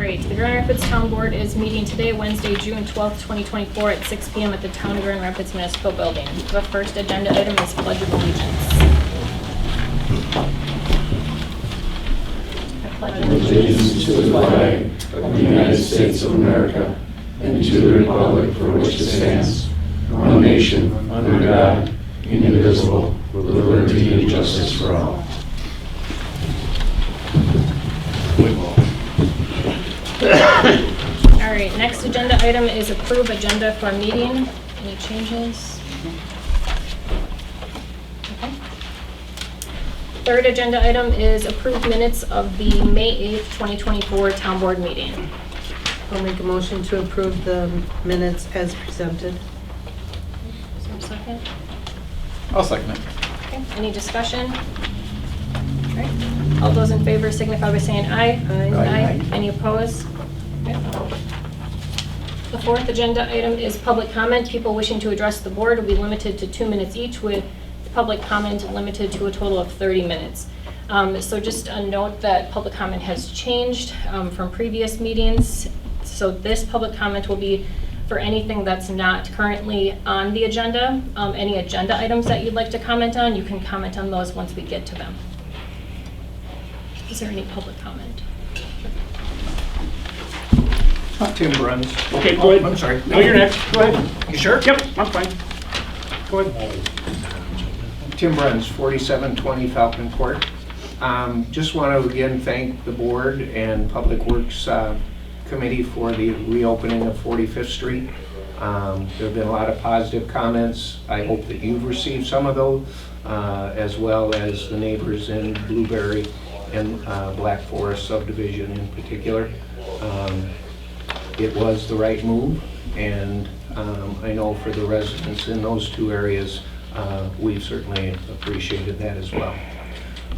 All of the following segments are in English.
right, the Grand Rapids Town Board is meeting today, Wednesday, June 12th, 2024 at 6 p.m. at the Town of Grand Rapids Municipal Building. The first agenda item is Pledge of Allegiance. I pledge allegiance to the flag of the United States of America and to the republic for which it stands, one nation, under God, indivisible, with liberty and justice for all. All right, next agenda item is approve agenda for meeting. Any changes? Okay. Third agenda item is approve minutes of the May 8th, 2024 Town Board meeting. I'll make a motion to approve the minutes as presented. Is there a second? I'll second it. Okay, any discussion? All right, all those in favor signify by saying aye. Aye. Any opposed? Okay. The fourth agenda item is public comment. People wishing to address the board will be limited to 2 minutes each, with public comment limited to a total of 30 minutes. So just a note that public comment has changed from previous meetings. So this public comment will be for anything that's not currently on the agenda. Any agenda items that you'd like to comment on, you can comment on those once we get to them. Is there any public comment? Tim Bruns. Okay, go ahead. I'm sorry. No, you're next. Go ahead. You sure? Yep, I'm fine. Go ahead. Tim Bruns, 4720 Falcon Court. Just want to again thank the board and Public Works Committee for the reopening of 45th Street. There have been a lot of positive comments. I hope that you've received some of those, as well as the neighbors in Blueberry and Black Forest subdivision in particular. It was the right move, and I know for the residents in those two areas, we've certainly appreciated that as well.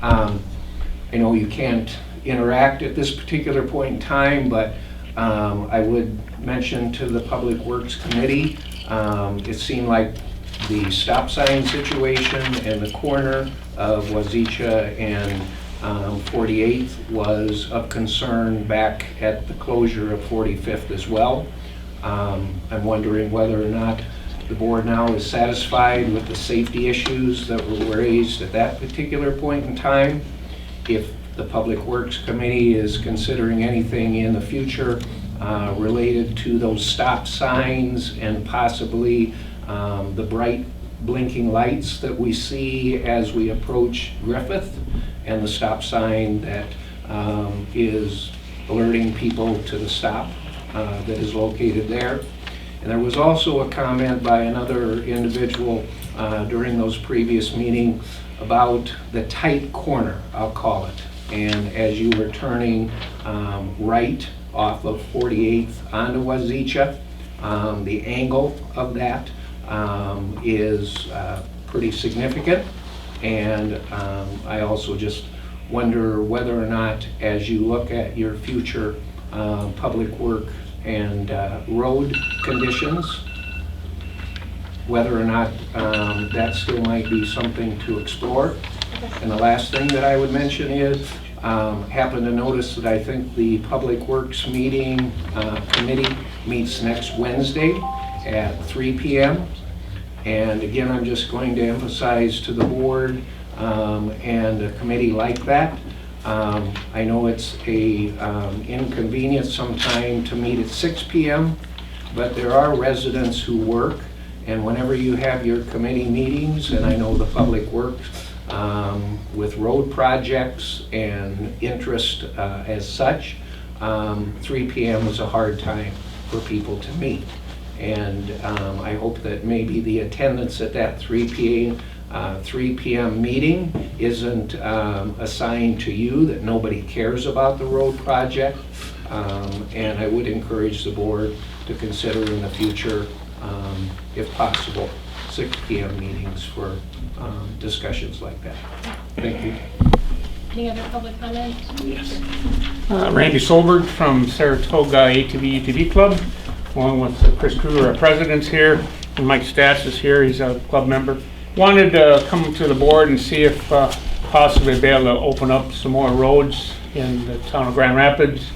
I know you can't interact at this particular point in time, but I would mention to the Public Works Committee, it seemed like the stop sign situation and the corner of Wazeecha and 48th was of concern back at the closure of 45th as well. I'm wondering whether or not the board now is satisfied with the safety issues that were raised at that particular point in time. If the Public Works Committee is considering anything in the future related to those stop signs and possibly the bright blinking lights that we see as we approach Griffith, and the stop sign that is alerting people to the stop that is located there. And there was also a comment by another individual during those previous meetings about the tight corner, I'll call it. And as you were turning right off of 48th onto Wazeecha, the angle of that is pretty significant. And I also just wonder whether or not, as you look at your future public work and road conditions, whether or not that still might be something to explore. And the last thing that I would mention is, happen to notice that I think the Public Works Committee meets next Wednesday at 3 p.m. And again, I'm just going to emphasize to the board and a committee like that, I know it's a inconvenience sometime to meet at 6 p.m., but there are residents who work, and whenever you have your committee meetings, and I know the Public Works with road projects and interest as such, 3 p.m. is a hard time for people to meet. And I hope that maybe the attendance at that 3 p.m. meeting isn't assigned to you, that nobody cares about the road project. And I would encourage the board to consider in the future, if possible, 6 p.m. meetings for discussions like that. Thank you. Any other public comments? Yes. Randy Solberg from Saratoga ATV UTV Club, along with Chris Kruger, our president's here, and Mike Stats is here, he's a club member. Wanted to come to the board and see if possibly be able to open up some more roads in the town of Grand Rapids.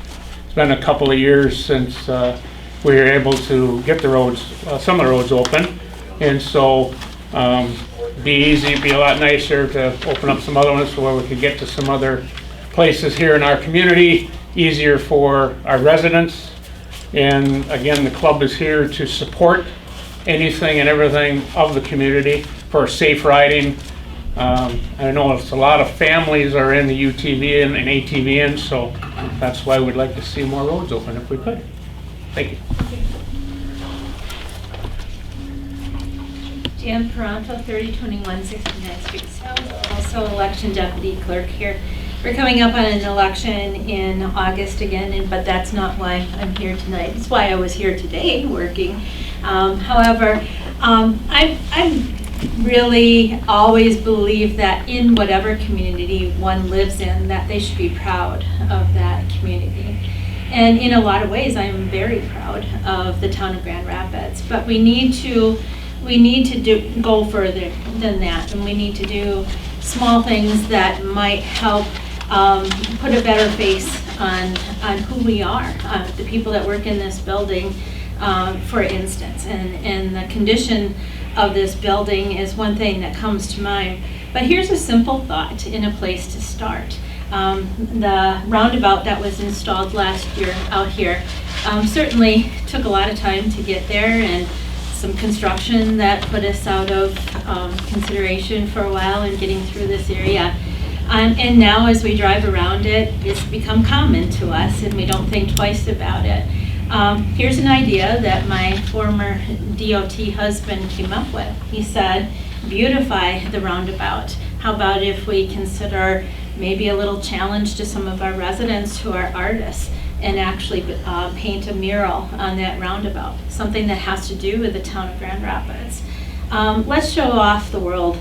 It's been a couple of years since we were able to get the roads, some of the roads open. And so be easy, be a lot nicer to open up some other ones so where we could get to some other places here in our community, easier for our residents. And again, the club is here to support anything and everything of the community for safe riding. I know it's a lot of families are in the UTV and ATV, so that's why we'd like to see more roads open if we could. Thank you. Jan Peranto, 3021 69th Street South, also election deputy clerk here. We're coming up on an election in August again, but that's not why I'm here tonight. It's why I was here today working. However, I really always believe that in whatever community one lives in, that they should be proud of that community. And in a lot of ways, I'm very proud of the town of Grand Rapids. But we need to go further than that, and we need to do small things that might help put a better face on who we are, the people that work in this building, for instance. And the condition of this building is one thing that comes to mind. But here's a simple thought in a place to start. The roundabout that was installed last year out here certainly took a lot of time to get there, and some construction that put us out of consideration for a while in getting through this area. And now as we drive around it, it's become common to us and we don't think twice about it. Here's an idea that my former DOT husband came up with. He said, beautify the roundabout. How about if we consider maybe a little challenge to some of our residents who are artists and actually paint a mural on that roundabout, something that has to do with the town of Grand Rapids. Let's show off the world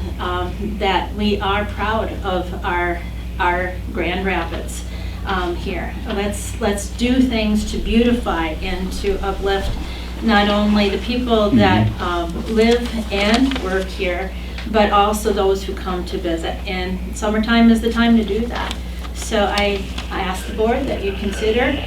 that we are proud of our Grand Rapids here. Let's do things to beautify and to uplift not only the people that live and work here, but also those who come to visit. And summertime is the time to do that. So I ask the board that you consider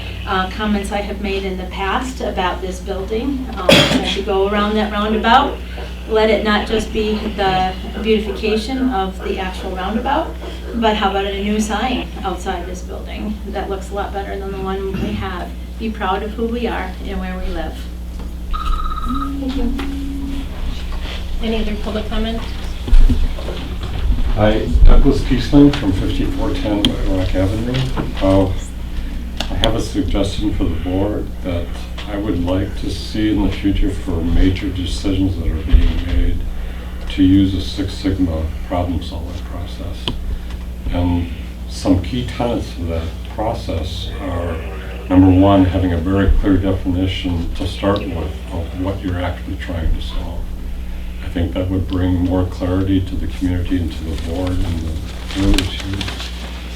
comments I have made in the past about this building. As you go around that roundabout, let it not just be the beautification of the actual roundabout, but how about a new sign outside this building that looks a lot better than the one we have. Be proud of who we are and where we live. Thank you. Any other public comment? Hi, Douglas Kiesling from 5410 White Rock Avenue. I have a suggestion for the board that I would like to see in the future for major decisions that are being made to use a Six Sigma problem solving process. And some key tenets of that process are, number one, having a very clear definition to start with of what you're actually trying to solve. I think that would bring more clarity to the community and to the board and the voters here.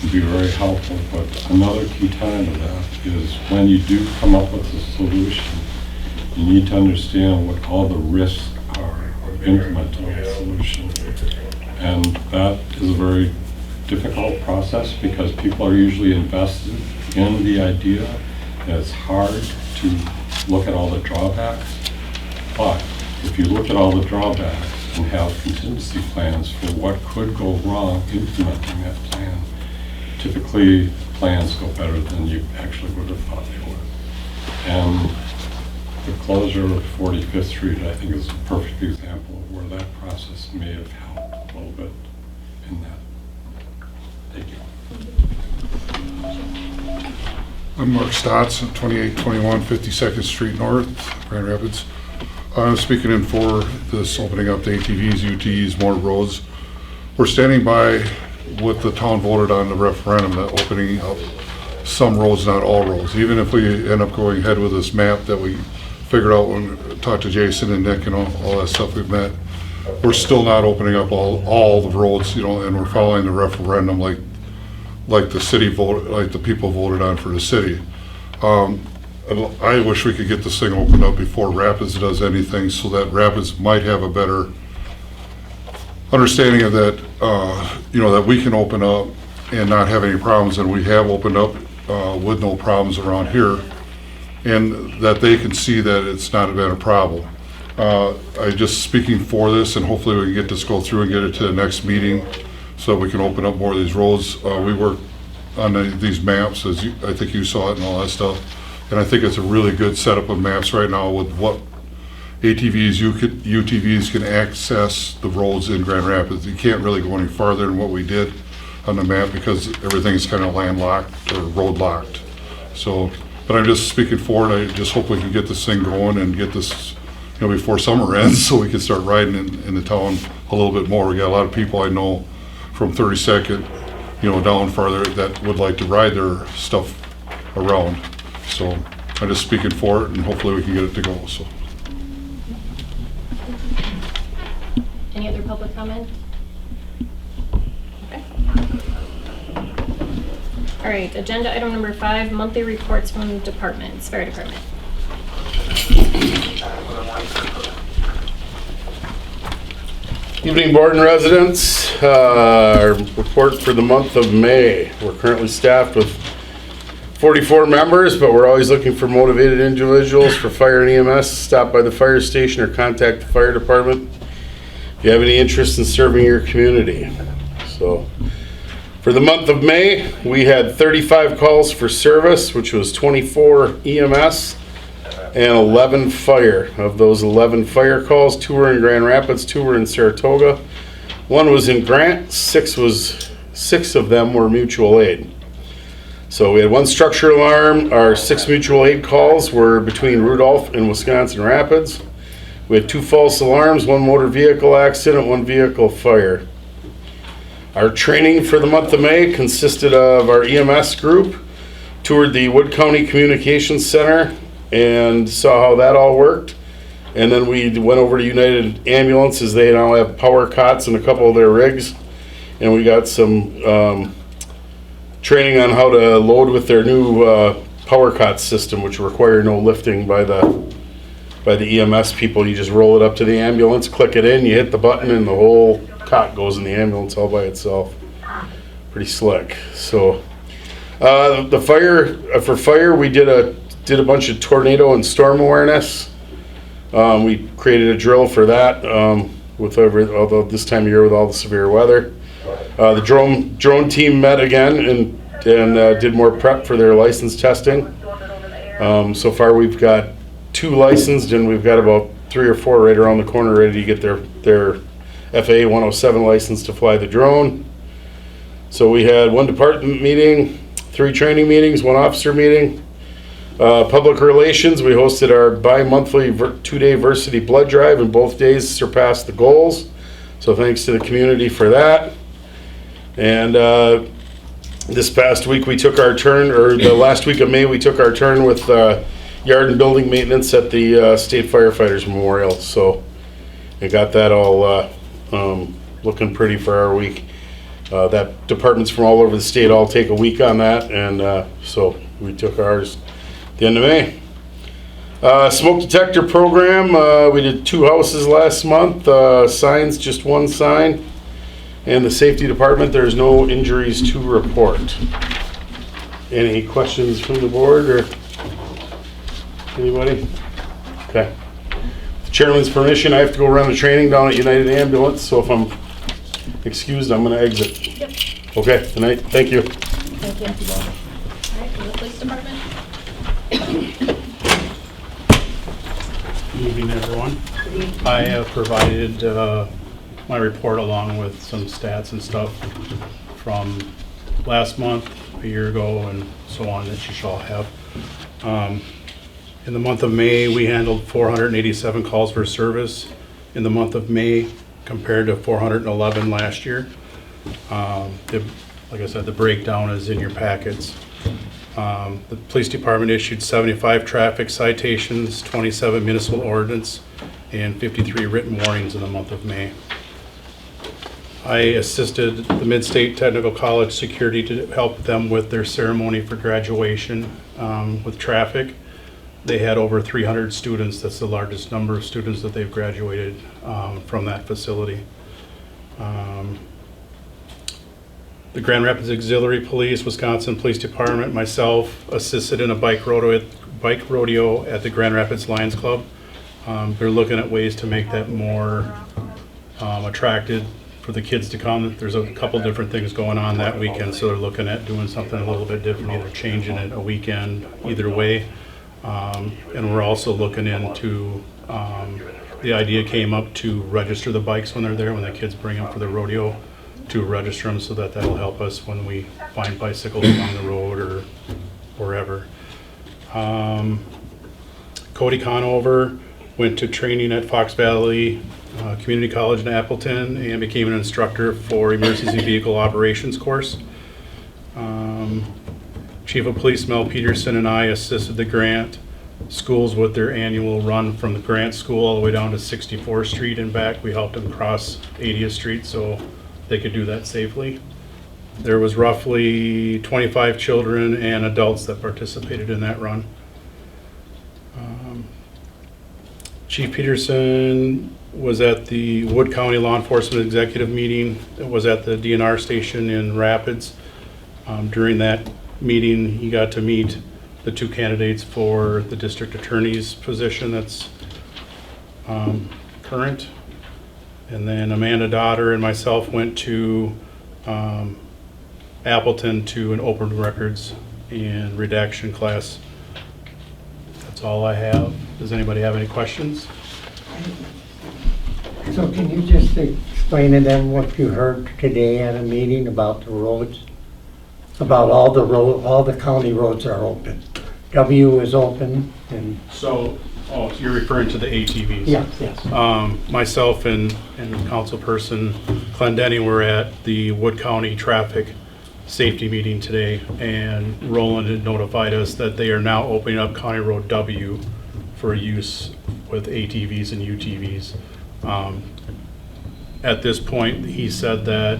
Would be very helpful. But another key tenet of that is when you do come up with a solution, you need to understand what all the risks are of implementing a solution. And that is a very difficult process because people are usually invested in the idea, and it's hard to look at all the drawbacks. But if you look at all the drawbacks and have contingency plans for what could go wrong implementing that plan, typically plans go better than you actually would have thought they would. And the closure of 45th Street, I think, is a perfect example of where that process may have helped a little bit in that. Thank you. I'm Mark Stotts, 2821 52nd Street North, Grand Rapids. I'm speaking in for this opening up to ATVs, UTVs, more roads. We're standing by what the town voted on the referendum, that opening up some roads, not all roads. Even if we end up going ahead with this map that we figured out when we talked to Jason and Nick and all that stuff we've met, we're still not opening up all the roads, and we're following the referendum like the city voted, like the people voted on for the city. I wish we could get this thing opened up before Rapids does anything, so that Rapids might have a better understanding of that, that we can open up and not have any problems. And we have opened up with no problems around here, and that they can see that it's not been a problem. I just speaking for this, and hopefully we can get this go through and get it to the next meeting so that we can open up more of these roads. We work on these maps, as I think you saw it and all that stuff, and I think it's a really good setup of maps right now with what ATVs, UTVs can access the roads in Grand Rapids. You can't really go any farther than what we did on the map because everything's kind of landlocked or road locked. So, but I'm just speaking for it. I just hope we can get this thing going and get this, before summer ends, so we can start riding in the town a little bit more. We got a lot of people I know from 32nd, down farther that would like to ride their stuff around. So I'm just speaking for it, and hopefully we can get it to go. So. Any other public comment? Okay. All right, agenda item number 5, monthly reports from departments, fire department. Evening, board and residents. Our report for the month of May. We're currently staffed with 44 members, but we're always looking for motivated individuals for fire and EMS. Stop by the fire station or contact the fire department if you have any interest in serving your community. So, for the month of May, we had 35 calls for service, which was 24 EMS and 11 fire. Of those 11 fire calls, 2 were in Grand Rapids, 2 were in Saratoga. 1 was in Grant, 6 of them were mutual aid. So we had 1 structure alarm. Our 6 mutual aid calls were between Rudolph and Wisconsin Rapids. We had 2 false alarms, 1 motor vehicle accident, 1 vehicle fire. Our training for the month of May consisted of our EMS group, toured the Wood County Communications Center and saw how that all worked. And then we went over to United Ambulances. They now have power cots in a couple of their rigs. And we got some training on how to load with their new power cot system, which require no lifting by the EMS people. You just roll it up to the ambulance, click it in, you hit the button, and the whole cot goes in the ambulance all by itself. Pretty slick. So the fire, we did a bunch of tornado and storm awareness. We created a drill for that although this time of year with all the severe weather. The drone team met again and did more prep for their license testing. So far we've got 2 licensed, and we've got about 3 or 4 right around the corner ready to get their FAA 107 license to fly the drone. So we had 1 department meeting, 3 training meetings, 1 officer meeting. Public relations, we hosted our bi-monthly 2-day Versity blood drive, and both days surpassed the goals. So thanks to the community for that. And this past week we took our turn, or the last week of May we took our turn with yard and building maintenance at the State Firefighters Memorial. So we got that all looking pretty for our week. That departments from all over the state all take a week on that, and so we took ours at the end of May. Smoke detector program, we did 2 houses last month. Signs, just 1 sign. And the safety department, there's no injuries to report. Any questions from the board or anybody? Okay. With the chairman's permission, I have to go run a training down at United Ambulance, so if I'm excused, I'm going to exit. Yep. Okay, good night. Thank you. Thank you. All right, from the police department? Good evening, everyone. I have provided my report along with some stats and stuff from last month, a year ago, and so on that you shall all have. In the month of May, we handled 487 calls for service in the month of May compared to 411 last year. Like I said, the breakdown is in your packets. The police department issued 75 traffic citations, 27 municipal ordinance, and 53 written warnings in the month of May. I assisted the Mid-State Technical College security to help them with their ceremony for graduation with traffic. They had over 300 students. That's the largest number of students that they've graduated from that facility. The Grand Rapids Auxiliary Police, Wisconsin Police Department, myself assisted in a bike rodeo at the Grand Rapids Lions Club. They're looking at ways to make that more attractive for the kids to come. There's a couple different things going on that weekend, so they're looking at doing something a little bit different, either changing it a weekend, either way. And we're also looking into, the idea came up to register the bikes when they're there, when the kids bring them for the rodeo, to register them so that that'll help us when we find bicycles along the road or wherever. Cody Conover went to training at Fox Valley Community College in Appleton and became an instructor for emergency vehicle operations course. Chief of Police Mel Peterson and I assisted the Grant schools with their annual run from the Grant School all the way down to 64th Street and back. We helped them cross 80th Street so they could do that safely. There was roughly 25 children and adults that participated in that run. Chief Peterson was at the Wood County Law Enforcement Executive Meeting. It was at the DNR station in Rapids. During that meeting, he got to meet the two candidates for the district attorney's position that's current. And then Amanda Dotter and myself went to Appleton to an open records and redaction class. That's all I have. Does anybody have any questions? So can you just explain to them what you heard today at a meeting about the roads? About all the county roads are open. W is open and... So you're referring to the ATVs? Yes. Myself and councilperson Clendenny were at the Wood County Traffic Safety meeting today, and Roland had notified us that they are now opening up County Road W for use with ATVs and UTVs. At this point, he said that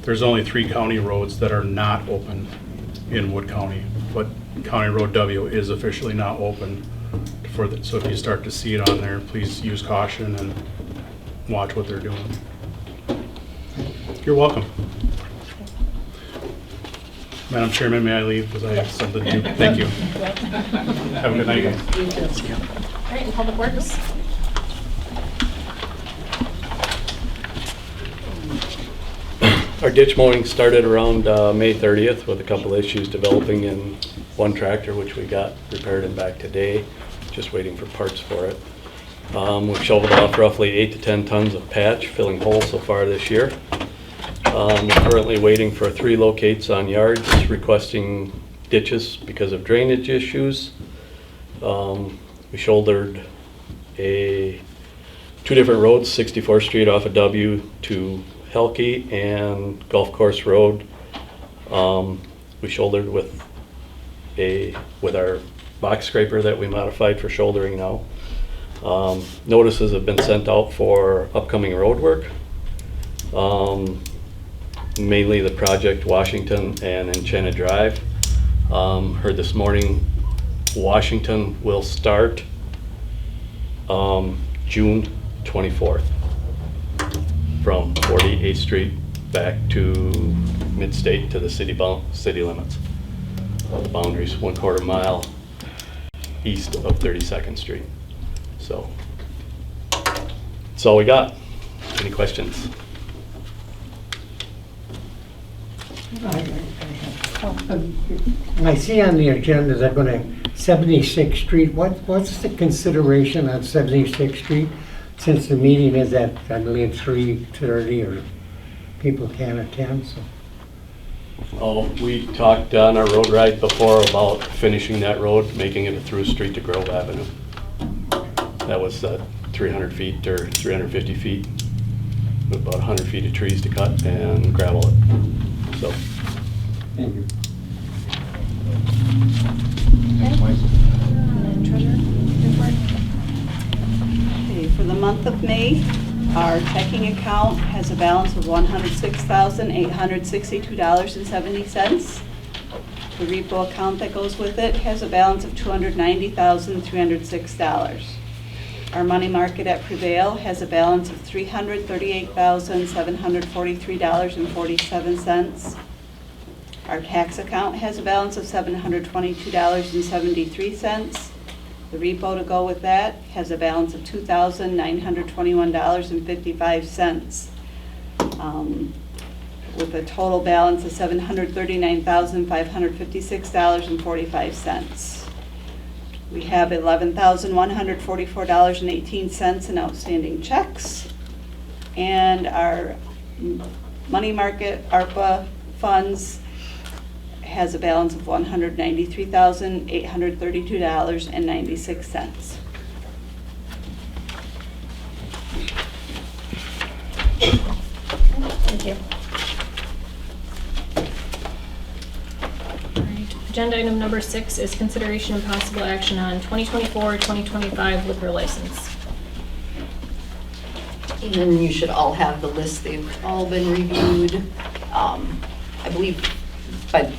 there's only 3 county roads that are not open in Wood County, but County Road W is officially now open for the, so if you start to see it on there, please use caution and watch what they're doing. You're welcome. Madam Chairman, may I leave because I have something to do? Thank you. Have a good night, guys. All right, in Public Works? Our ditch mowing started around May 30th with a couple issues developing in one tractor, which we got repaired and back today. Just waiting for parts for it. We've shoveled off roughly 8 to 10 tons of patch, filling holes so far this year. We're currently waiting for 3 locates on yards requesting ditches because of drainage issues. We shouldered 2 different roads, 64th Street off of W to Helke and Golf Course Road. We shouldered with our box scraper that we modified for shouldering now. Notices have been sent out for upcoming road work. Mainly the project Washington and Enchanted Drive. Heard this morning Washington will start June 24th from 48th Street back to Mid-State to the city limits. The boundaries 1/4 mile east of 32nd Street. So that's all we got. Any questions? I see on the agenda they're going to 76th Street. What's the consideration on 76th Street? Since the meeting is at, I believe, 3:30 or people can't attend, so. Oh, we talked on our road ride before about finishing that road, making it a through street to Grove Avenue. That was 300 feet or 350 feet, with about 100 feet of trees to cut and gravel it. So. Thank you. And Treasurer report? Okay, for the month of May, our checking account has a balance of $106,862.70. The repo account that goes with it has a balance of $290,306. Our money market at Prevail has a balance of $338,743.47. Our tax account has a balance of $722.73. The repo to go with that has a balance of $2,921.55. With a total balance of $739,556.45. We have $11,144.18 in outstanding checks. And our money market ARPA funds has a balance of $193,832.96. Thank you. All right. Agenda item number 6 is consideration and possible action on 2024-2025 liquor license. And you should all have the list. They've all been reviewed, I believe, by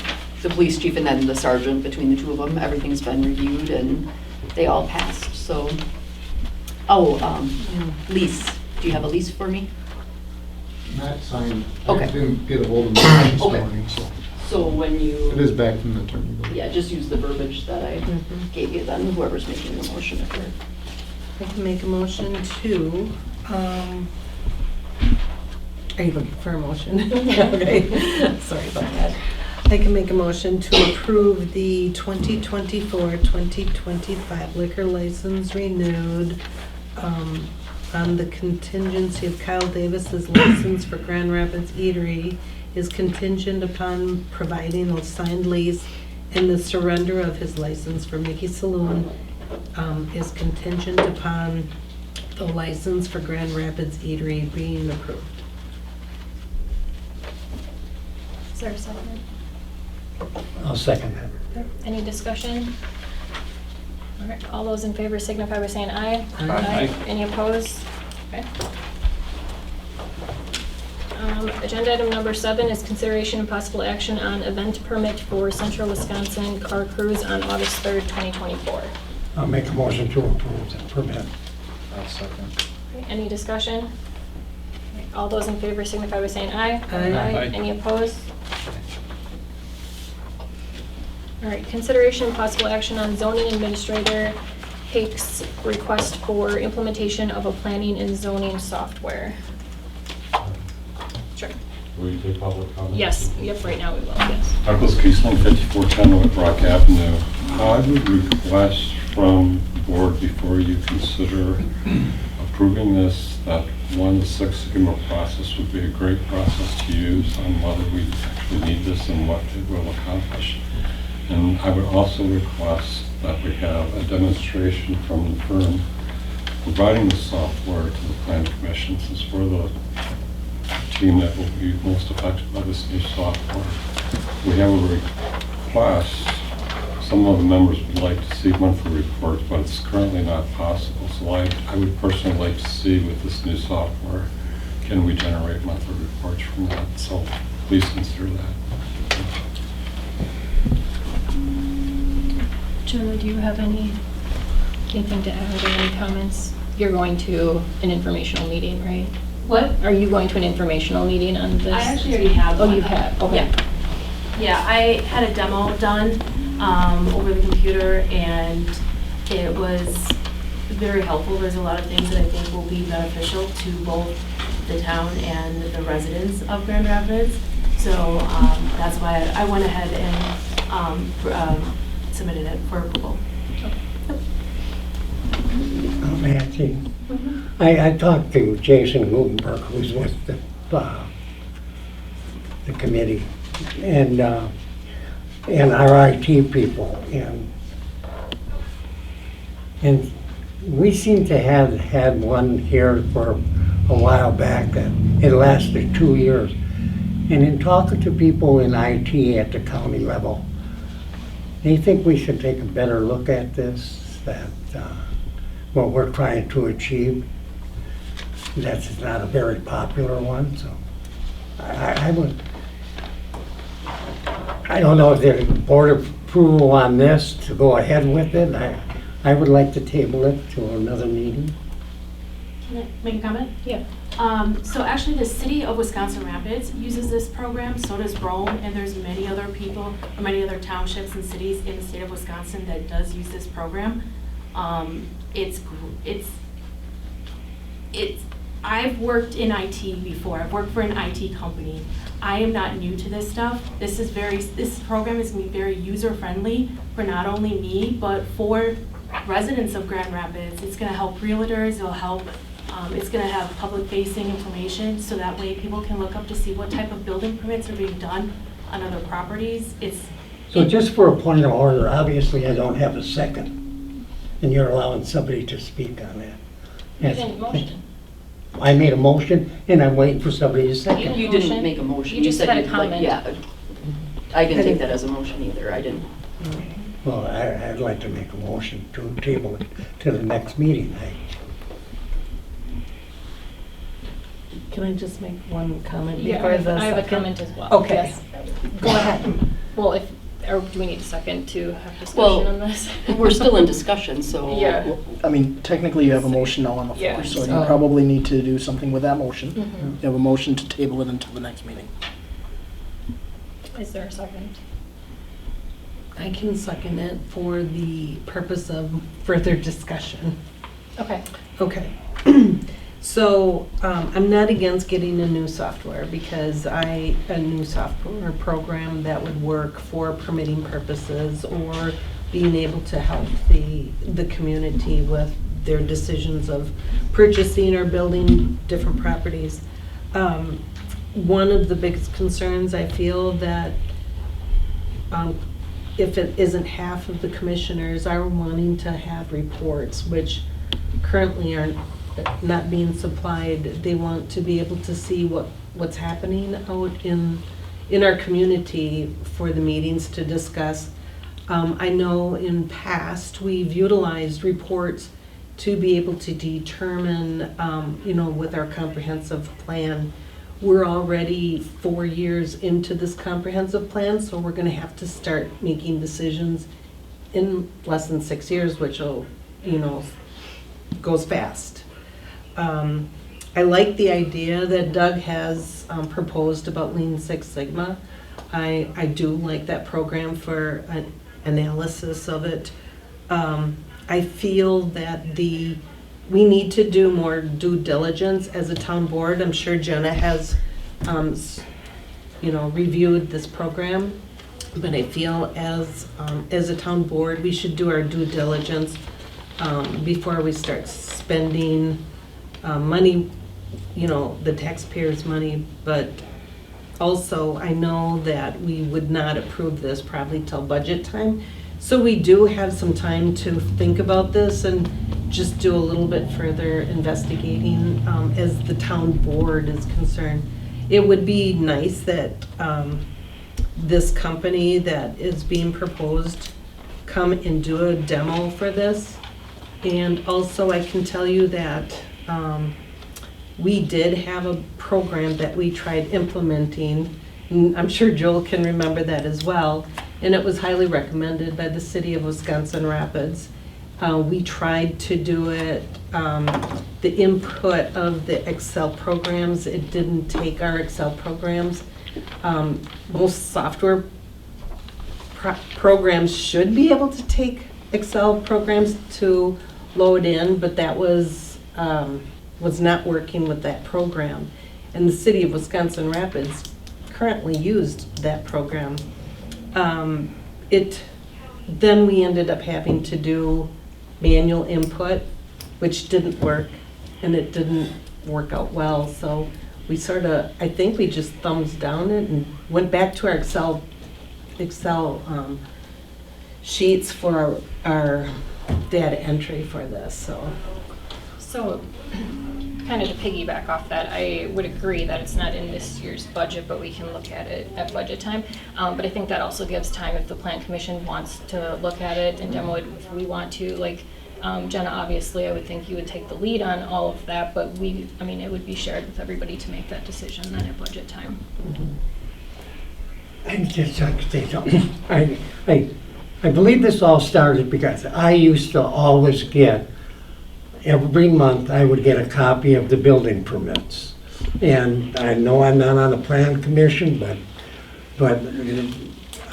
the police chief and then the sergeant. Between the two of them, everything's been reviewed and they all passed, so. Lease. Do you have a lease for me? Not signed. Okay. I didn't get a hold of it this Okay. morning, so. So when you. It is back from the attorney. Yeah, just use the verbiage that I gave you then, whoever's making the motion. If you're- I can make a motion to, are you looking for a motion? Okay, sorry about that. I can make a motion to approve the 2024-2025 liquor license renewed on the contingency of Kyle Davis's license for Grand Rapids Eatery is contingent upon providing a signed lease, and the surrender of his license for Mickey Saloon is contingent upon the license for Grand Rapids Eatery being approved. Is there a second? I'll second that. Any discussion? All right, all those in favor signify by saying aye. Aye. Any opposed? Okay. Agenda item number 7 is consideration and possible action on event permit for Central Wisconsin Car Cruise on August 3rd, 2024. I'll make a motion to approve the permit. I'll second. Okay, any discussion? All right, all those in favor signify by saying aye. Aye. Any opposed? All right, consideration and possible action on zoning administrator Hake's request for implementation of a planning and zoning software. Sure. Will you take public comment? Yes, yep, right now we will, yes. Douglas Kiesling, 5410 White Rock Avenue. I would request from the board, before you consider approving this, that the Six Sigma process would be a great process to use on whether we actually need this and what it will accomplish. And I would also request that we have a demonstration from the firm providing the software to the planning commission, since we're the team that will be most affected by this new software. We have a request. Some of the members would like to see monthly reports, but it's currently not possible. So I would personally like to see with this new software, can we generate monthly reports from that? So please consider that. Jenna, do you have anything to add or any comments? You're going to an informational meeting, right? What? Are you going to an informational meeting on this? I actually already have Oh, one. you have, okay. Yeah, I had a demo done over the computer, and it was very helpful. There's a lot of things that I think will be beneficial to both the town and the residents of Grand Rapids. So that's why I went ahead and submitted it for approval. Nancy, I talked to Jason Gutenberg, who's with the committee, and our IT people, and we seem to have had one here for a while back, and it lasted 2 years. And in talking to people in IT at the county level, they think we should take a better look at this, that what we're trying to achieve. That's not a very popular one, so I don't know if there's board approval on this to go ahead with it. I would like to table it to another meeting. Can I make a comment? Yeah. So actually, the city of Wisconsin Rapids uses this program, so does Rome, and there's many other people, or many other townships and cities in the state of Wisconsin that does use this program. I've worked in IT before. I've worked for an IT company. I am not new to this stuff. This program is gonna be very user-friendly for not only me, but for residents of Grand Rapids. It's gonna help realtors, it'll help, it's gonna have public-facing information, so that way people can look up to see what type of building permits are being done on other properties. So just for a point of order, obviously I don't have a second, and you're allowing somebody to speak on that. You didn't motion. I made a motion, and I'm waiting for somebody to second. You didn't make a motion. You just said had a you'd like- comment. Yeah. I didn't take that as a motion either. I didn't. Well, I'd like to make a motion to table it to the next meeting. Can I just make one comment Yeah, before the I have a second? comment as well. Okay. Yes. Go ahead. Well, or do we need a second to have Well, discussion on this? We're still in discussion, so. Yeah. I mean, technically you have a motion now on the Yeah. floor, so you Oh. probably need to do something with that motion. Mhm. You have a motion to table it until the next meeting. Is there a second? I can second it for the purpose of further discussion. Okay. Okay. So, I'm not against getting a new software because a new software program that would work for permitting purposes or being able to help the community with their decisions of purchasing or building different properties. One of the biggest concerns I feel that if it isn't half of the commissioners are wanting to have reports, which currently are not being supplied. They want to be able to see what's happening out in our community for the meetings to discuss. I know in past, we've utilized reports to be able to determine, with our comprehensive plan. We're already 4 years into this comprehensive plan, so we're gonna have to start making decisions in less than 6 years, which will, goes fast. I like the idea that Doug has proposed about Lean Six Sigma. I do like that program for an analysis of it. I feel that we need to do more due diligence as a town board. I'm sure Jenna has, reviewed this program, but I feel as a town board, we should do our due diligence before we start spending money, the taxpayers' money. But also, I know that we would not approve this probably till budget time. So we do have some time to think about this and just do a little bit further investigating as the town board is concerned. It would be nice that this company that is being proposed come and do a demo for this. And also I can tell you that we did have a program that we tried implementing. And I'm sure Joel can remember that as well. And it was highly recommended by the city of Wisconsin Rapids. We tried to do it, the input of the Excel programs, it didn't take our Excel programs. Most software programs should be able to take Excel programs to load in, but that was not working with that program. And the city of Wisconsin Rapids currently used that program. Then we ended up having to do manual input, which didn't work, and it didn't work out well. So we I think we just thumbs down it and went back to our Excel sheets for our data entry for this. So, kind of to piggyback off that, I would agree that it's not in this year's budget, but we can look at it at budget time. But I think that also gives time if the plan commission wants to look at it and demo it if we want to. Like Jenna, obviously, I would think you would take the lead on all of that, but it would be shared with everybody to make that decision then at budget time. I just like to say something. I believe this all started because I used to always get every month I would get a copy of the building permits. And I know I'm not on the plan commission, but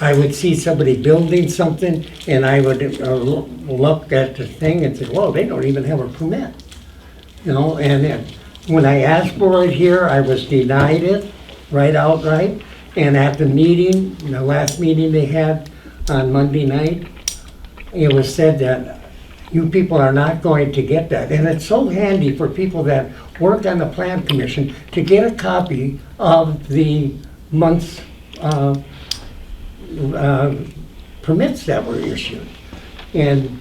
I would see somebody building something, and I would look at the thing and say, whoa, they don't even have a permit. You know, and then when I asked for it here, I was denied it outright. And at the meeting, the last meeting they had on Monday night, it was said that you people are not going to get that. And it's so handy for people that work on the plan commission to get a copy of the month's permits that were issued. And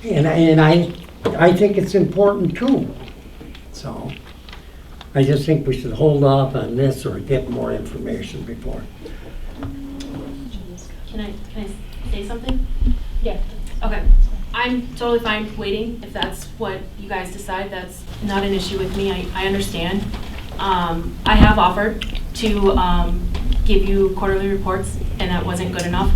I think it's important too. So I just think we should hold off on this or get more information before. Can I say something? Yeah. Okay. I'm totally fine waiting. If that's what you guys decide, that's not an issue with me. I understand. I have offered to give you quarterly reports, and that wasn't good enough.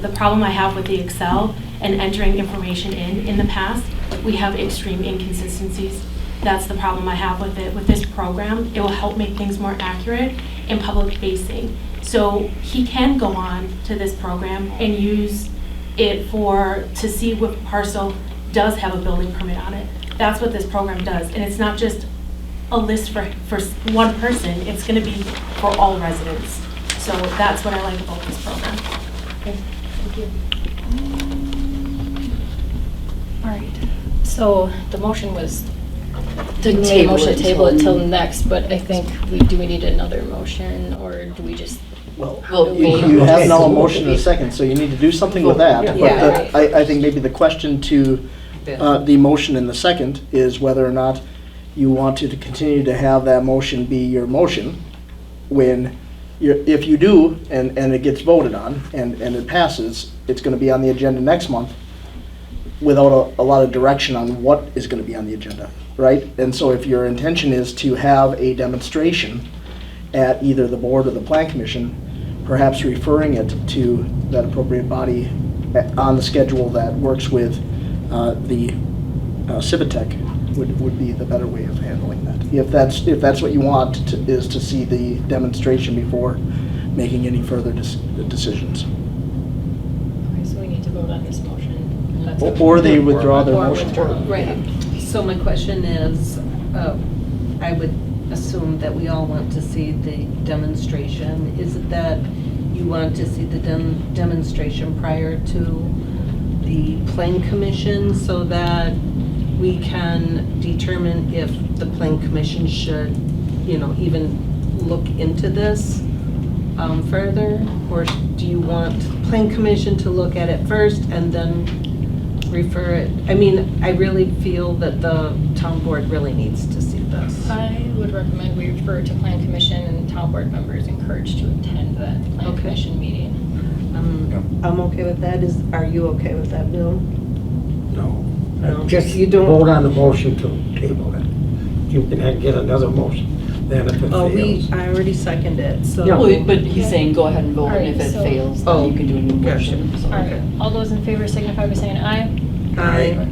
The problem I have with the Excel and entering information in the past, we have extreme inconsistencies. That's the problem I have with it. With this program, it will help make things more accurate and public facing. So he can go on to this program and use it to see what parcel does have a building permit on it. That's what this program does. And it's not just a list for one person, it's gonna be for all residents. So that's what I like about this program. Okay, thank you. All right, so the motion was To made a table motion it to table it till- till next, but I think do we need another motion, or do we just? Well, Well, you have Okay. now a motion and a second, so you need to do something with that. But Yeah. I think maybe the question to the motion and the second is whether or not you want to continue to have that motion be your motion when if you do, and it gets voted on, and it passes, it's gonna be on the agenda next month without a lot of direction on what is gonna be on the agenda, right? And so if your intention is to have a demonstration at either the board or the plan commission, perhaps referring it to that appropriate body on the schedule that works with the Civitech would be the better way of handling that. If that's what you want, is to see the demonstration before making any further decisions. Okay, so we need to vote on this motion. That's Or they withdraw their Or motion. withdraw. Right. So my question is, I would assume that we all want to see the demonstration. Is it that you want to see the demonstration prior to the plan commission so that we can determine if the plan commission should, even look into this further? Or do you want plan commission to look at it first and then refer it? I mean, I really feel that the town board really needs to see this. I would recommend we refer to plan commission, and town board members encouraged to attend that plan Okay. commission meeting. I'm okay with that. Are you okay with that, Bill? No. No. Just You don't- vote on the motion to table it. You can get another motion, then if it Oh, fails. I already seconded it, so. Yeah. Well, but he's saying go ahead and vote, and Alright, if it so- fails, Oh, then you can do a new gotcha. motion. So- All right, all those in favor signify by saying aye. Aye.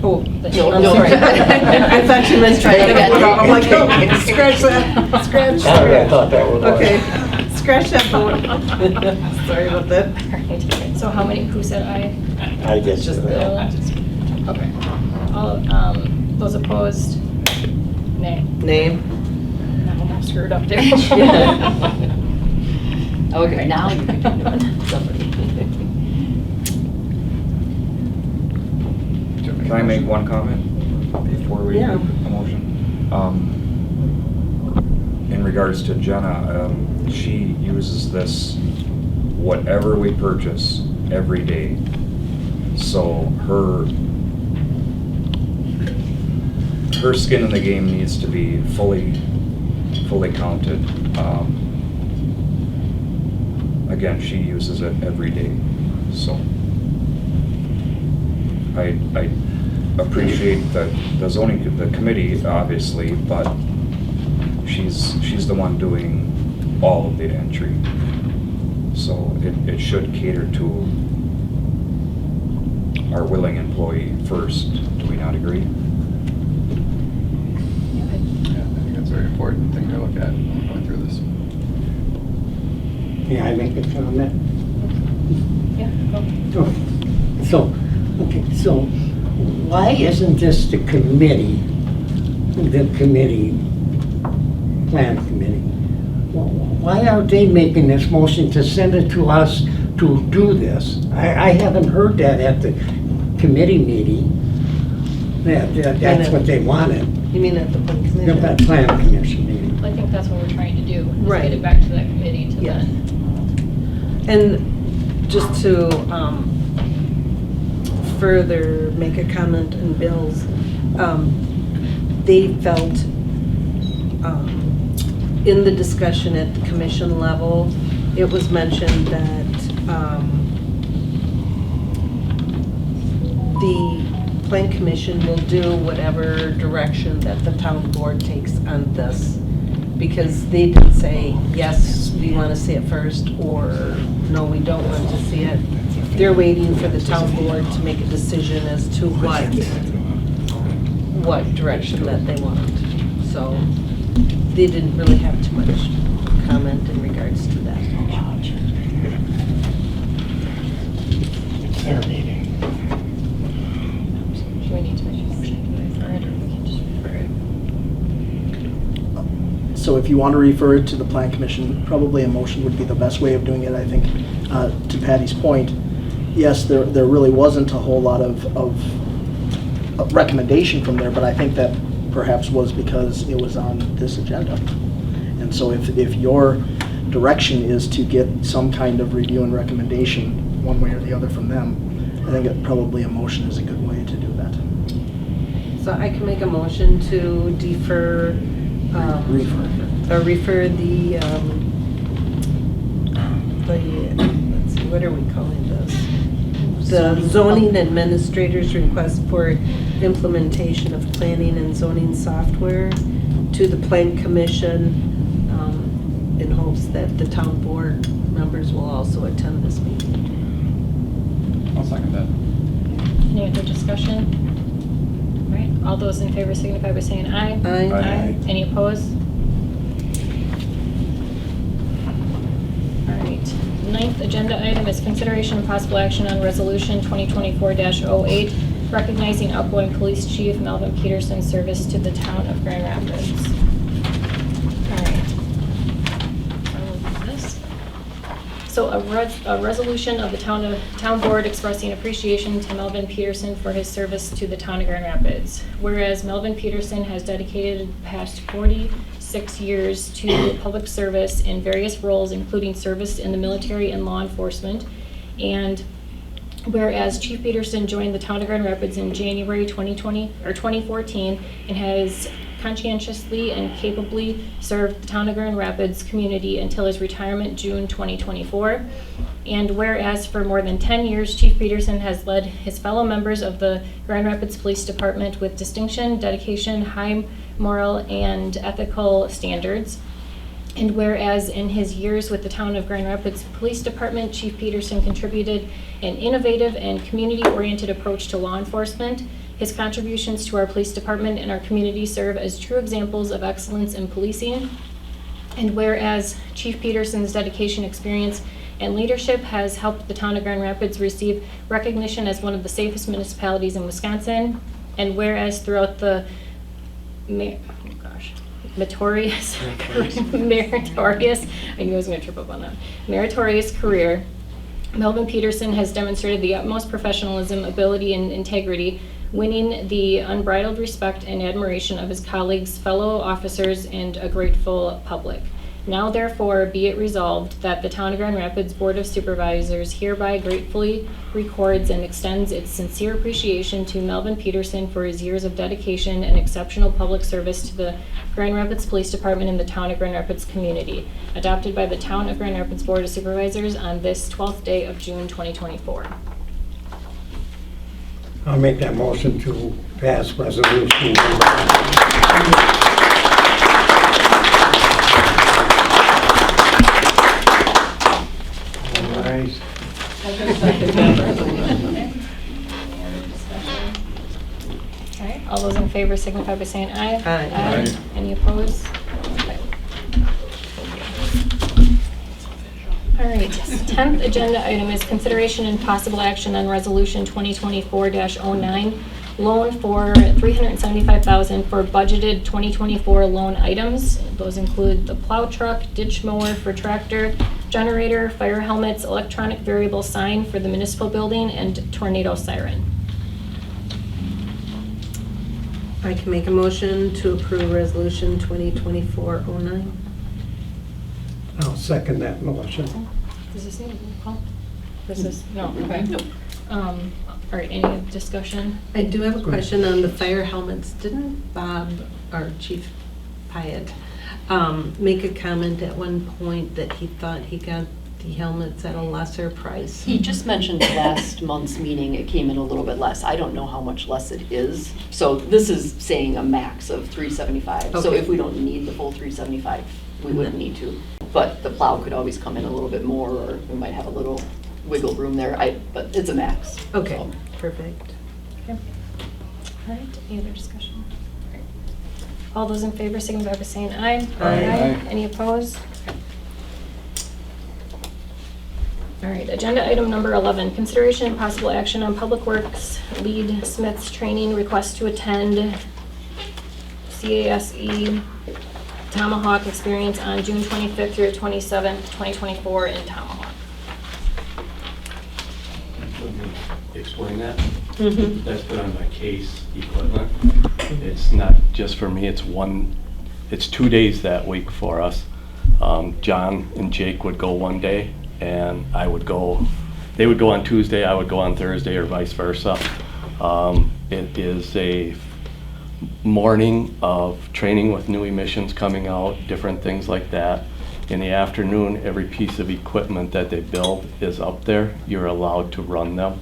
Oh, No, I'm no. sorry. I thought you meant try to get it out. I'm like, okay, scratch that, scratch. I thought that was. Okay, scratch that vote. Sorry about that. All right, so who said aye? I guess. Just Bill? Okay. All, those opposed? Nay. Name. Now I'm screwed up there. Okay, now you can do it. Somebody. Can I make one comment before we Yeah. make a motion? In regards to Jenna, she uses this whatever we purchase every day. So her skin in the game needs to be fully counted. Again, she uses it every day, so I appreciate the committee, obviously, but she's the one doing all of the entry. So it should cater to our willing employee first. Do we not agree? take a look at when going through this. May I make a comment? Yeah, go. So why isn't this the committee, plan committee? Why aren't they making this motion to send it to us to do this? I haven't heard that at the committee meeting. That's what they wanted, You mean at the plan the commission? plan commission meeting. I think that's what we're trying to do, is Right. get it back to that committee to Yeah. then. And just to further make a comment on Bill's, they felt in the discussion at the commission level, it was mentioned that the plan commission will do whatever direction that the town board takes on this. Because they didn't say, yes, we want to see it first, or no, we don't want to see it. They're waiting for the town board to make a decision as to what direction that they want. So they didn't really have too much comment in regards to that. It's their meeting. Do we need to make a motion to refer it, or we can just refer it? So if you want to refer it to the plan commission, probably a motion would be the best way of doing it, I think. To Patty's point, yes, there really wasn't a whole lot of recommendation from there, but I think that perhaps was because it was on this agenda. And so if your direction is to get some kind of review and recommendation, one way or the other from them, I think that probably a motion is a good way to do that. So I can make a motion to defer, or refer the, let's see, what are we calling this? The zoning administrator's request for implementation of planning and zoning software to the plan commission, in hopes that the town board members will also attend this meeting. I'll second that. Any other discussion? All right, all those in favor signify by saying aye. Aye. Any opposed? All right, ninth agenda item is consideration and possible action on resolution 2024-08, recognizing outgoing police chief Melvin Peterson's service to the town of Grand Rapids. All right. So a resolution of the town board expressing appreciation to Melvin Peterson for his service to the town of Grand Rapids. Whereas Melvin Peterson has dedicated the past 46 years to public service in various roles, including service in the military and law enforcement. And whereas Chief Peterson joined the town of Grand Rapids in January 2014 and has conscientiously and capably served the town of Grand Rapids community until his retirement June 2024. And whereas for more than 10 years, Chief Peterson has led his fellow members of the Grand Rapids Police Department with distinction, dedication, high moral and ethical standards. And whereas in his years with the town of Grand Rapids Police Department, Chief Peterson contributed an innovative and community-oriented approach to law enforcement. His contributions to our police department and our community serve as true examples of excellence in policing. And whereas Chief Peterson's dedication, experience, and leadership has helped the town of Grand Rapids receive recognition as one of the safest municipalities in Wisconsin. And whereas throughout the meritorious, I knew I was going to trip up on that, meritorious career, Melvin Peterson has demonstrated the utmost professionalism, ability, and integrity, winning the unbridled respect and admiration of his colleagues, fellow officers, and a grateful public. Now therefore be it resolved that the Town of Grand Rapids Board of Supervisors hereby gratefully records and extends its sincere appreciation to Melvin Peterson for his years of dedication and exceptional public service to the Grand Rapids Police Department and the Town of Grand Rapids community, adopted by the Town of Grand Rapids Board of Supervisors on this 12th day of June 2024. I'll make that motion to pass resolution. All right. All right, all those in favor signify by saying aye. Aye. Any opposed? Okay. right, 10th agenda item is consideration and possible action on Resolution 2024-09, loan for $375,000 for budgeted 2024 loan items. Those include the plow truck, ditch mower for tractor, generator, fire helmets, electronic variable sign for the municipal building, and tornado siren. I can make a motion to approve resolution 2024-09. I'll second that motion. Does this need a roll call? Does this, no, okay. All right, any discussion? I do have a question on the fire helmets. Didn't Bob, our Chief Pyatt, make a comment at one point that he thought he got the helmets at a lesser price? He just mentioned last month's meeting, it came in a little bit less. I don't know how much less it is. So this is saying a max of $375. So Okay. if we don't need the full $375, we wouldn't need to. But the plow could always come in a little bit more, or we might have a little wiggle room there. But it's a max. Okay, So. perfect. Okay. All right, any other discussion? All right. All those in favor signify by saying aye. Aye. Any opposed? Okay. All right, agenda item number 11, consideration and possible action on Public Works lead Smith's training request to attend CASE Tomahawk experience on June 25th through 27th, 2024 in Tomahawk. Let me explain that. Mhm. That's put on by Case Equipment. It's not just for me, it's 2 days that week for us. John and Jake would go one day, and they would go on Tuesday, I would go on Thursday, or vice versa. It is a morning of training with new emissions coming out, different things like that. In the afternoon, every piece of equipment that they build is up there. You're allowed to run them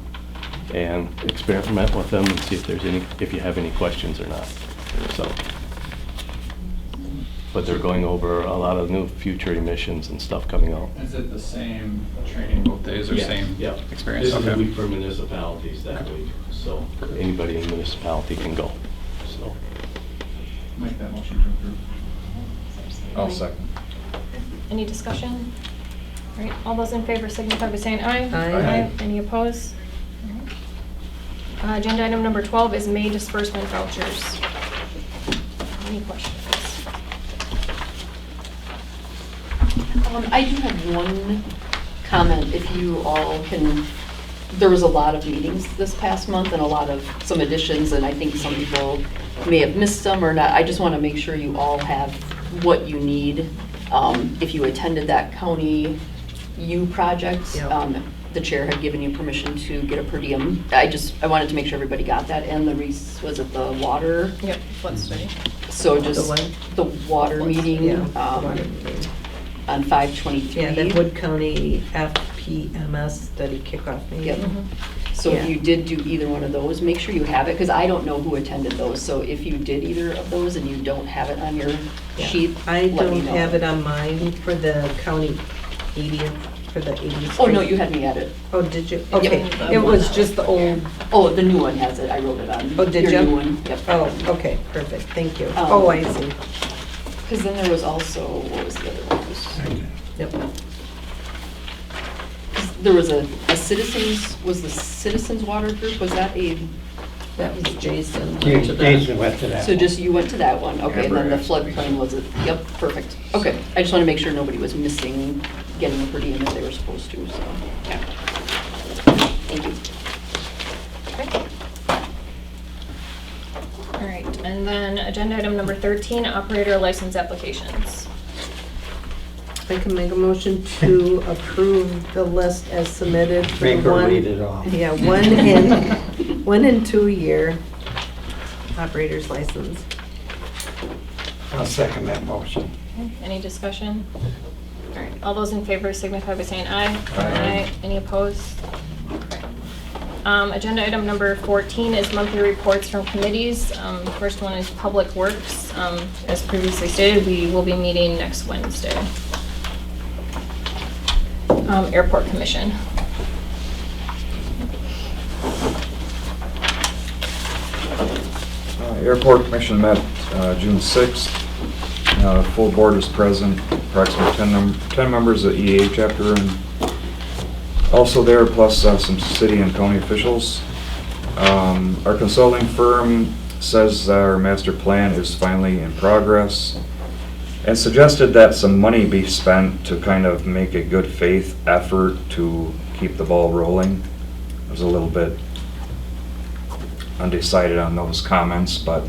and experiment with them and see if you have any questions or not. So, but they're going over a lot of new future emissions and stuff coming out. Is it the same training both days or Yeah, same yeah. experience? This is a Okay. week for municipalities that week, so anybody in the municipality can go, so. Make that motion to approve. I'll second. Any discussion? All right, all those in favor signify by saying aye. Aye. Any opposed? All right. Agenda item number 12 is May disbursement vouchers. Any questions? I do have one comment, if you all can, there was a lot of meetings this past month and some additions, and I think some people may have missed some or not. I just want to make sure you all have what you need. If you attended that county U project, Yep. The chair had given you permission to get a per diem. I wanted to make sure everybody got that, and was it the water? Yep, flood study. So just The what? the water meeting. Yeah, the water meeting. On 5/23. Yeah, that Wood County FPMS study kickoff meeting. Yep. So if Yeah. you did do either one of those, make sure you have it, because I don't know who attended those. So if you did either of those and you don't have it on your Yeah. sheet, I let me don't know. have it on mine for the county 80th, for the 80th. Oh, no, you had me at it. Oh, did you? Yep. Okay, it was just the old, Oh, the new one has it. I wrote it on. Oh, did your you? new one. Yep. oh, okay, perfect, thank you. Um, Oh, I see. Because then there was also, what was the other one? Yep. There was a citizens, was the Citizens Water Group, was that a, That was Jason. Jason went to that. so just you went to that one, okay, and then the Amber floodplain was it, yep, perfect. Okay, I just want to make sure nobody was missing getting a per diem if they were supposed to, so, yeah. Thank you. All right, and then agenda item number 13, operator license applications. I can make a motion to approve the list as submitted for the Make her one. read it off. Yeah, 1 and 2 year operator's license. I'll second that motion. Okay, any discussion? All right, all those in favor signify by saying aye. Aye. Any opposed? Okay. Agenda item number 14 is monthly reports from committees. First one is Public Works. As previously stated, we will be meeting next Wednesday. Airport Commission. Airport Commission met June 6th. Full board is present, approximately 10 members of EA chapter and also there, plus some city and county officials. Our consulting firm says our master plan is finally in progress and suggested that some money be spent to kind of make a good faith effort to keep the ball rolling. I was a little bit undecided on those comments, but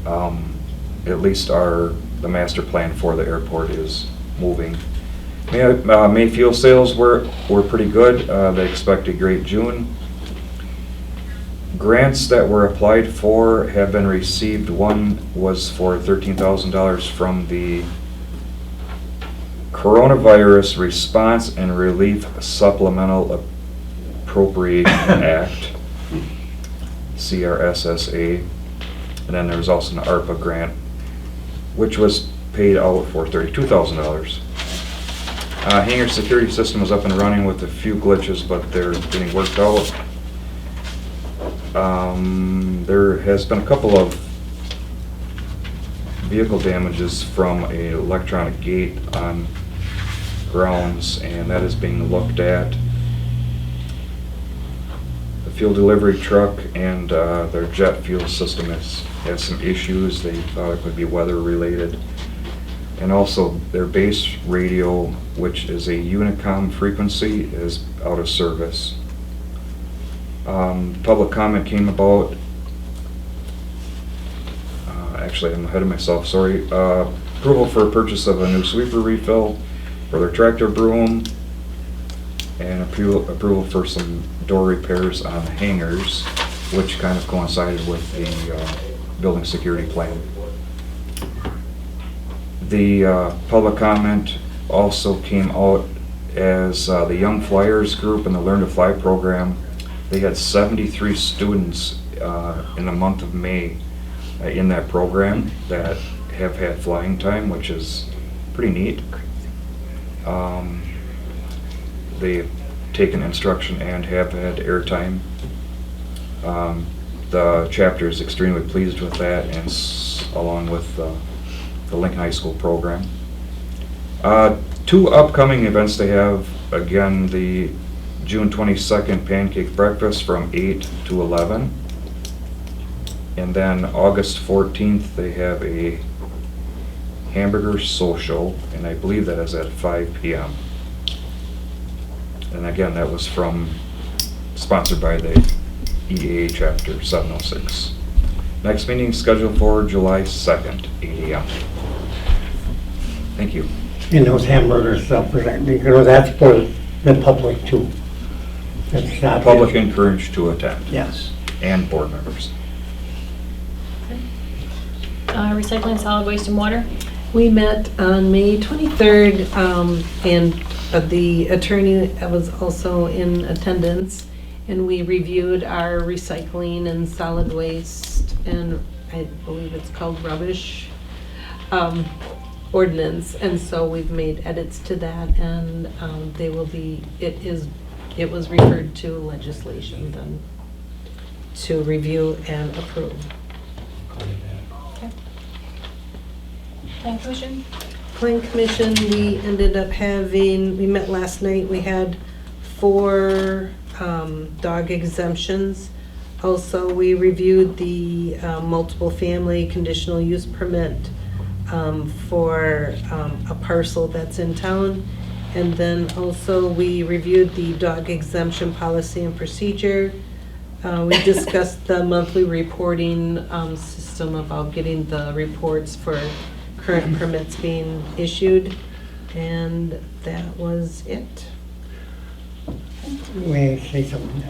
at least the master plan for the airport is moving. May fuel sales were pretty good. They expect a great June. Grants that were applied for have been received. One was for $13,000 from the Coronavirus Response and Relief Supplemental Appropriation Act, CRSSA. And then there was also an ARPA grant, which was paid out for $32,000. Hangar security system is up and running with a few glitches, but they're getting worked out. There has been a couple of vehicle damages from an electronic gate on grounds, and that is being looked at. The fuel delivery truck and their jet fuel system has some issues. They thought it could be weather related. And also their base radio, which is a Unicom frequency, is out of service. Public comment came about. Actually, I'm ahead of myself, sorry. Approval for purchase of a new sweeper refill for their tractor broom, and approval for some door repairs on hangars, which kind of coincided with the building security plan. The public comment also came out as the Young Flyers group and the Learn to Fly program. They had 73 students in the month of May in that program that have had flying time, which is pretty neat. They've taken instruction and have had airtime. The chapter is extremely pleased with that, and along with the Lincoln High School program. Two upcoming events they have, again, the June 22nd pancake breakfast from 8 to 11. And then August 14th, they have a hamburger social, and I believe that is at 5 p.m. And again, that was sponsored by the EAA chapter 706. Next meeting is scheduled for July 2nd, 8 a.m. Thank you. And those hamburger stuff, that's for the public too. That's not Public encouraged to attend. Yes. And board members. Recycling, solid waste, and water. We met on May 23rd, and the attorney was also in attendance, and we reviewed our recycling and solid waste, and I believe it's called rubbish ordinance, and so we've made edits to that, and they will be, it was referred to legislation then to review and approve. Okay. Plan Commission? Plan Commission, we ended up having, we met last night, we had 4 dog exemptions. Also, we reviewed the multiple family conditional use permit for a parcel that's in town. And then also we reviewed the dog exemption policy and procedure. We discussed the monthly reporting system about getting the reports for current permits being issued. And that was it. May I say something?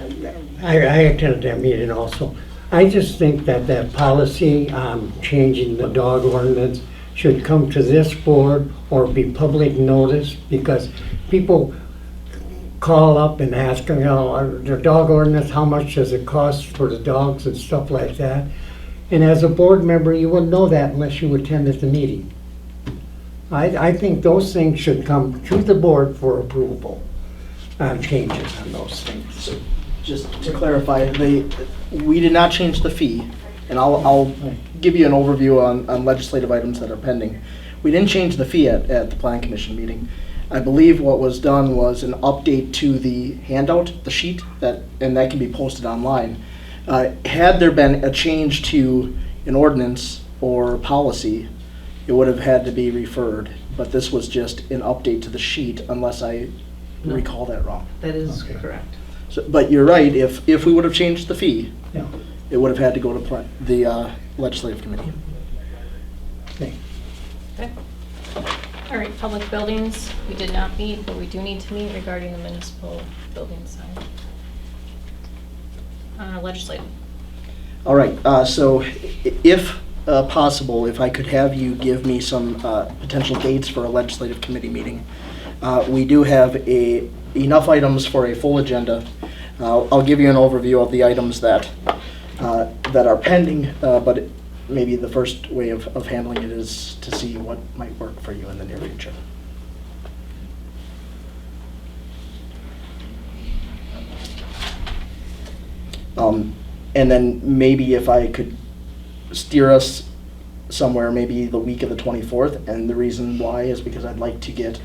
I attended that meeting also. I just think that policy on changing the dog ordinance should come to this board or be public notice, because people call up and ask, the dog ordinance, how much does it cost for the dogs and stuff like that. And as a board member, you wouldn't know that unless you attended the meeting. I think those things should come to the board for approval on changes on those things. So, just to clarify, we did not change the fee, and I'll give you an overview on legislative items that are pending. We didn't change the fee at the Plan Commission meeting. I believe what was done was an update to the handout, the sheet, and that can be posted online. Had there been a change to an ordinance or policy, it would have had to be referred, but this was just an update to the sheet, unless I No. recall that wrong. That is Okay. correct. So, but you're right, if we would have changed the fee, Yeah. it would have had to go to the legislative committee. Okay. Okay. All right, public buildings, we did not meet, but we do need to meet regarding the municipal building side. Legislative. All right, so if possible, if I could have you give me some potential dates for a legislative committee meeting. We do have enough items for a full agenda. I'll give you an overview of the items that are pending, but maybe the first way of handling it is to see what might work for you in the near future. And then maybe if I could steer us somewhere, maybe the week of the 24th, and the reason why is because I'd like to get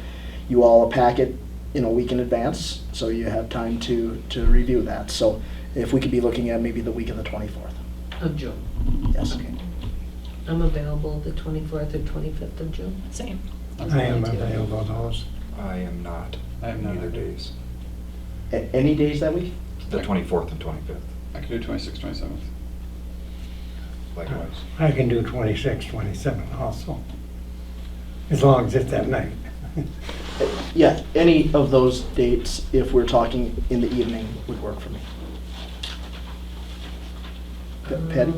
you all a packet a week in advance, so you have time to review that. So if we could be looking at maybe the week of the 24th. Of June. Yes. Okay. I'm available the 24th or 25th of June. Same. I am available those. I am not. I am not Either either. days. Any days that week? The 24th and 25th, I could do 26th, 27th. likewise. I can do 26, 27 also, as long as it's at night. Yeah, any of those dates, if we're talking in the evening, would work for me. Patty?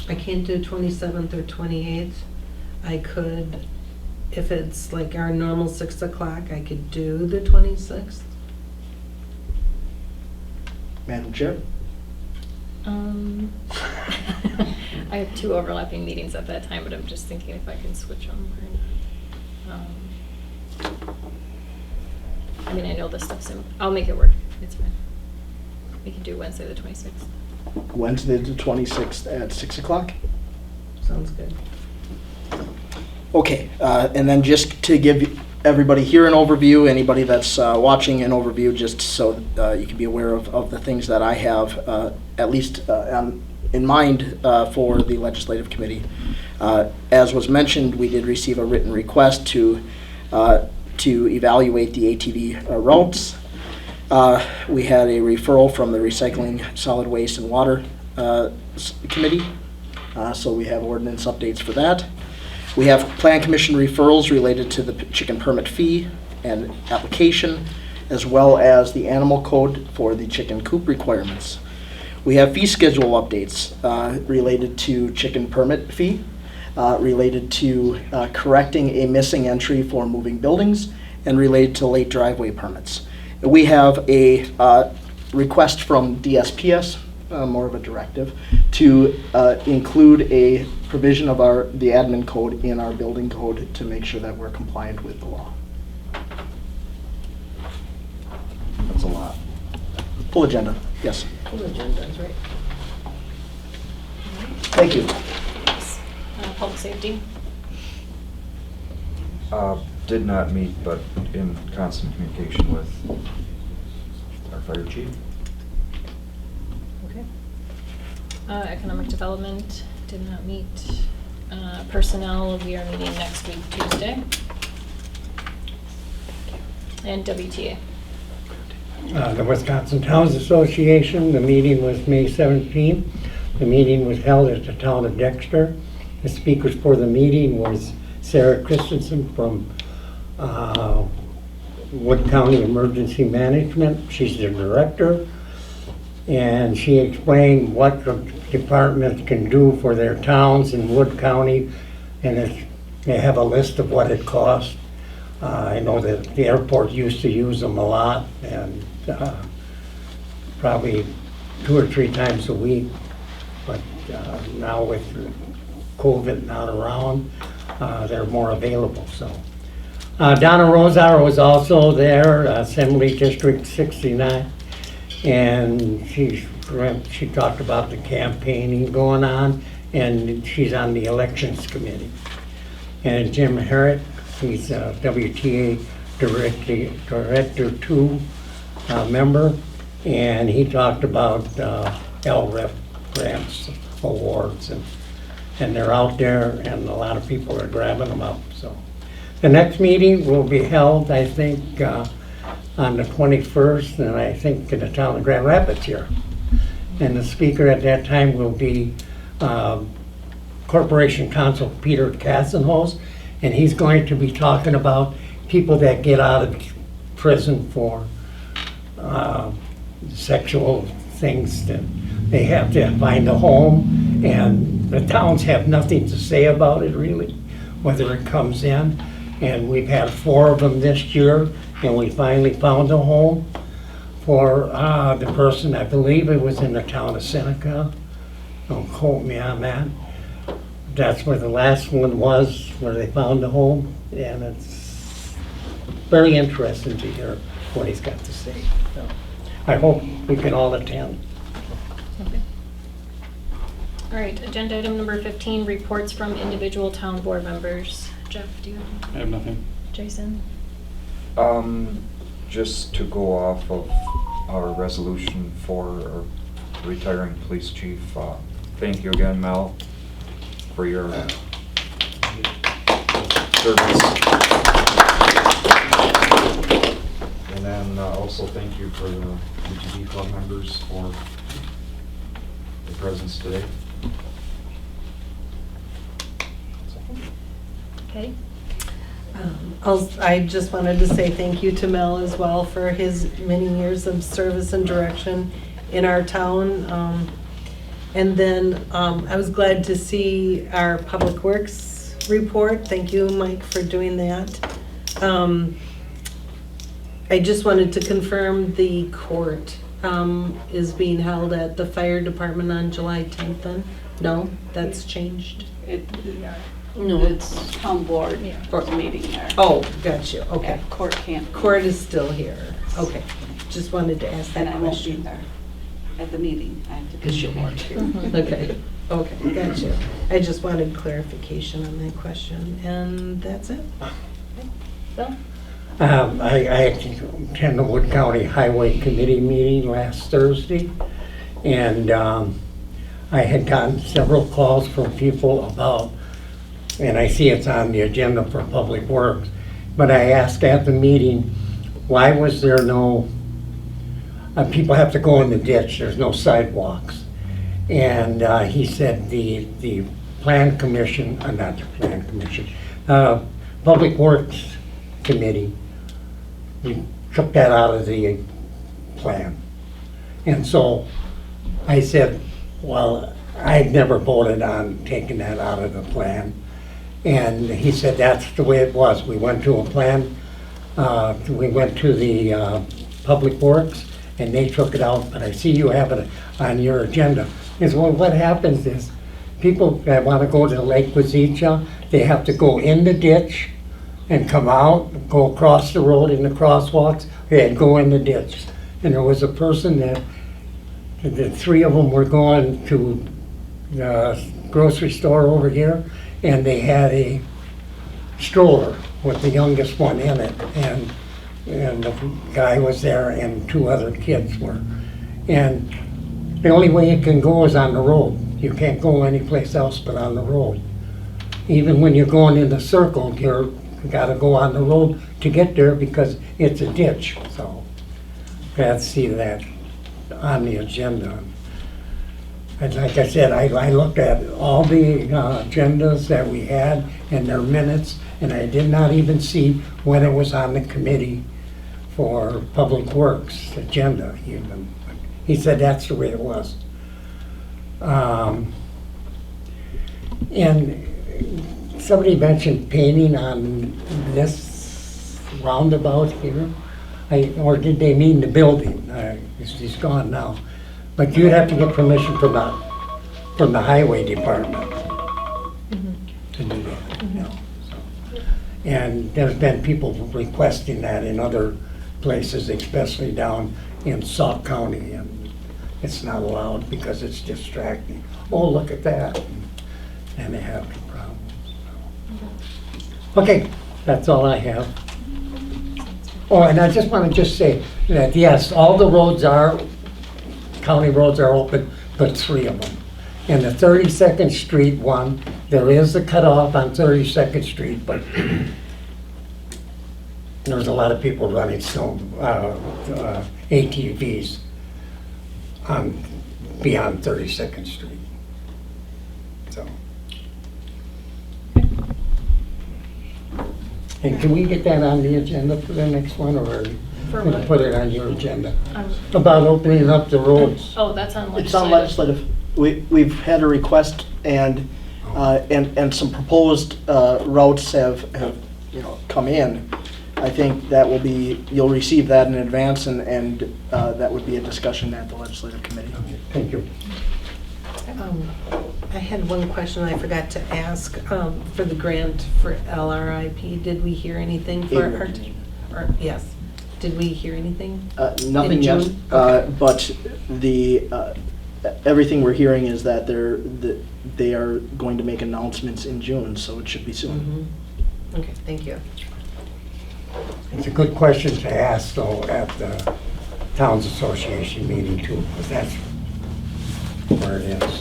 I can't do 27th or 28th. I could, if it's like our normal 6 o'clock, I could do the 26th. Madam Chair? I have 2 overlapping meetings at that time, but I'm just thinking if I can switch them or not. I mean, I know this stuff's in, I'll make it work, it's fine. We can do Wednesday the 26th. Wednesday the 26th at 6 o'clock? Sounds good. Okay, and then just to give everybody here an overview, anybody that's watching an overview, just so you can be aware of the things that I have, at least in mind for the legislative committee. As was mentioned, we did receive a written request to evaluate the ATV routes. We had a referral from the Recycling, Solid Waste, and Water Committee, so we have ordinance updates for that. We have Plan Commission referrals related to the chicken permit fee and application, as well as the animal code for the chicken coop requirements. We have fee schedule updates related to chicken permit fee, related to correcting a missing entry for moving buildings, and related to late driveway permits. We have a request from DSPS, more of a directive, to include a provision of the admin code in our building code to make sure that we're compliant with the law. That's a lot. Full agenda, yes. Full agenda, right. Thank you. Public safety. Did not meet, but in constant communication with our fire chief. Okay. Economic development did not meet. Personnel, we are meeting next week, Tuesday. And WTA. The Wisconsin Towns Association, the meeting was May 17th. The meeting was held at the town of Dexter. The speakers for the meeting was Sarah Christensen from Wood County Emergency Management. She's the director. And she explained what the departments can do for their towns in Wood County. And they have a list of what it costs. I know that the airport used to use them a lot, and probably 2 or 3 times a week. But now with COVID not around, they're more available. So Donna Rosauer was also there, Assembly District 69, and she talked about the campaigning going on, and she's on the elections committee. And Jim Herrick He's a WTA Director 2 member, and he talked about LREP grants, awards, and they're out there, and a lot of people are grabbing them up. So the next meeting will be held, I think, on the 21st, and I think in the town of Grand Rapids here. And the speaker at that time will be Corporation Counsel Peter Kassenhos, and he's going to be talking about people that get out of prison for sexual things. That they have to find a home, and the towns have nothing to say about it really, whether it comes in. And we've had 4 of them this year, and we finally found a home for the person. I believe it was in the town of Seneca. Don't quote me on that. That's where the last one was, where they found the home, and it's very interesting to hear what he's got to say. So I hope we can all attend. Okay. All right, agenda item number 15, reports from individual town board members. Jeff, do you have? I have nothing. Jason? Just to go off of our resolution for our retiring police chief, thank you again, Mel, for your service. And then also thank you for the UTV club members for their presence today. Okay. I just wanted to say thank you to Mel as well for his many years of service and direction in our town. And then I was glad to see our Public Works report. Thank you, Mike, for doing that. I just wanted to confirm the court is being held at the fire department on July 10th then? No, that's changed? No, it's town board board meeting there. Oh, got you, okay. Yeah, court can't. Court is still here, okay. Just wanted to ask that And I won't be question. there at the meeting. I have to issue more too. Okay, okay, got you. I just wanted clarification on that question, and that's it. Bill? I attended the Wood County Highway Committee meeting last Thursday, and I had gotten several calls from people about, and I see it's on the agenda for Public Works, but I asked at the meeting, why was there no, people have to go in the ditch, there's no sidewalks. And he said the Plan Commission, not the Plan Commission, Public Works Committee, we took that out of the plan. And so I said, well, I'd never voted on taking that out of the plan. And he said that's the way it was. We went to a plan, we went to the Public Works, and they took it out, but I see you have it on your agenda. Is well, what happens is, people that want to go to Lake Wazeecha, they have to go in the ditch and come out, go across the road in the crosswalks, and go in the ditch. And there was a person that, the 3 of them were going to the grocery store over here, and they had a stroller with the youngest one in it, and the guy was there and 2 other kids were. And the only way you can go is on the road. You can't go anyplace else but on the road. Even when you're going in the circle, you gotta go on the road to get there because it's a ditch. So glad to see that on the agenda. And like I said, I looked at all the agendas that we had and their minutes, and I did not even see when it was on the committee for Public Works agenda even. He said that's the way it was. And somebody mentioned painting on this roundabout here. Or did they mean the building? He's gone now. But you'd have to get permission from the highway department to do that. You know, so. And there's been people requesting that in other places, especially down in Sauk County, and it's not allowed because it's distracting. Oh, look at that. And they have problems. So. Okay, That's all I have. Oh, and I just want to just say that, yes, all the roads are, county roads are open, but 3 of them. In the 32nd Street one, there is a cutoff on 32nd Street, but there's a lot of people running ATVs on, beyond 32nd Street. So. And can we get that on the agenda for the next one, or are you For going to what? put it on your agenda? Um, About opening up the roads. Oh, that's on legislative. It's on legislative. We've had a request and some proposed routes have, come in. I think that will be, you'll receive that in advance and that would be a discussion at the legislative committee. Thank you. I had one question I forgot to ask, for the grant for LRIP. Did we hear anything for April. or yes, did we hear anything? Nothing In yet, June? Okay. but everything we're hearing is that they are going to make announcements in June, so it should be soon. Mhm. Okay, thank you. It's a good question to ask, though, at the Towns Association meeting, too, because that's where it is.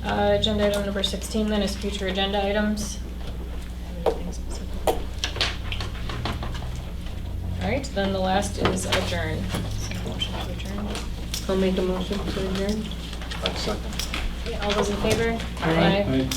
Agenda item number 16 then is future agenda items. Anything specific? All right, then the last is adjourn. So motion to adjourn. I'll make a motion to adjourn. Okay, all those in favor? Aye. Aye.